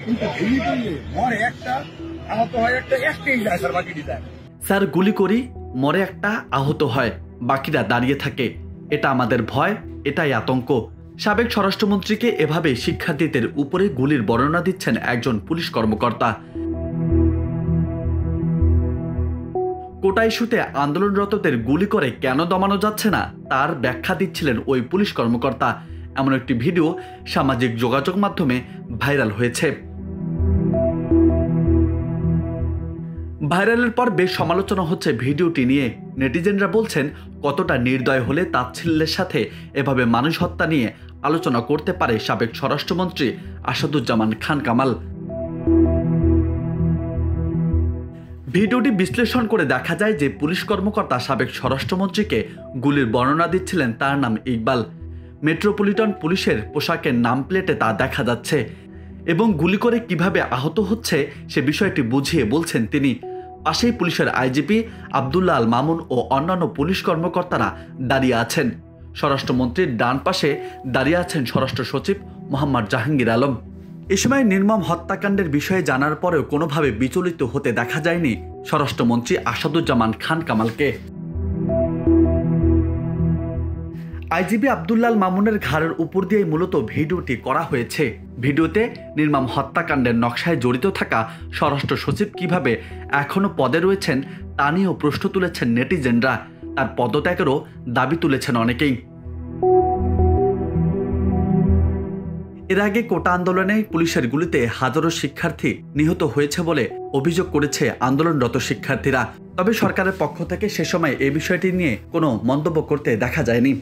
কিন্তু গুলি করলে মরে একটা, আহত হয় একটা, একটাই যায় স্যার, বাকিটি যায়। স্যার, গুলি করি, মরে একটা, আহত হয়, বাকিরা দাঁড়িয়ে থাকে। এটা আমাদের ভয়, এটাই আতঙ্ক। সাবেক স্বরাষ্ট্রমন্ত্রীকে এভাবে শিক্ষার্থীদের উপরে গুলির বর্ণনা দিচ্ছেন একজন পুলিশ কর্মকর্তা। কোটা ইস্যুতে আন্দোলনরতদের গুলি করে কেন দমানো যাচ্ছে না তার ব্যাখ্যা দিচ্ছিলেন ওই পুলিশ কর্মকর্তা। এমন একটি ভিডিও সামাজিক যোগাযোগ মাধ্যমে ভাইরাল হয়েছে। ভাইরালের পর বেশ সমালোচনা হচ্ছে ভিডিওটি নিয়ে। নেটিজেনরা বলছেন, কতটা নির্দয় হলে তাচ্ছিল্যের সাথে এভাবে মানুষ হত্যা নিয়ে আলোচনা করতে পারে সাবেক স্বরাষ্ট্রমন্ত্রী আসাদুজ্জামান খান কামাল। ভিডিওটি বিশ্লেষণ করে দেখা যায় যে পুলিশ কর্মকর্তা সাবেক স্বরাষ্ট্রমন্ত্রীকে গুলির বর্ণনা দিচ্ছিলেন। তার নাম ইকবাল। মেট্রোপলিটন পুলিশের পোশাকের নাম প্লেটে তা দেখা যাচ্ছে এবং গুলি করে কিভাবে আহত হচ্ছে সে বিষয়টি বুঝিয়ে বলছেন তিনি। পাশেই পুলিশের আইজিপি আব্দুল্লাহ আল মামুন ও অন্যান্য পুলিশ কর্মকর্তারা দাঁড়িয়ে আছেন। স্বরাষ্ট্রমন্ত্রীর ডান পাশে দাঁড়িয়ে আছেন স্বরাষ্ট্র সচিব মোহাম্মদ জাহাঙ্গীর আলম। এ সময় নির্মম হত্যাকাণ্ডের বিষয়ে জানার পরেও কোনোভাবে বিচলিত হতে দেখা যায়নি স্বরাষ্ট্রমন্ত্রী আসাদুজ্জামান খান কামালকে। আইজিপি আব্দুল্লাহ আল মামুনের ঘাড়ের উপর দিয়ে মূলত ভিডিওটি করা হয়েছে। ভিডিওতে নির্মম হত্যাকাণ্ডের নকশায় জড়িত থাকা স্বরাষ্ট্র সচিব কিভাবে এখনও পদে রয়েছেন তা নিয়েও প্রশ্ন তুলেছেন নেটিজেনরা। তার পদত্যাগেরও দাবি তুলেছেন অনেকেই। এর আগে কোটা আন্দোলনে পুলিশের গুলিতে হাজারো শিক্ষার্থী নিহত হয়েছে বলে অভিযোগ করেছে আন্দোলনরত শিক্ষার্থীরা। তবে সরকারের পক্ষ থেকে সে সময় এই বিষয়টি নিয়ে কোনো মন্তব্য করতে দেখা যায়নি।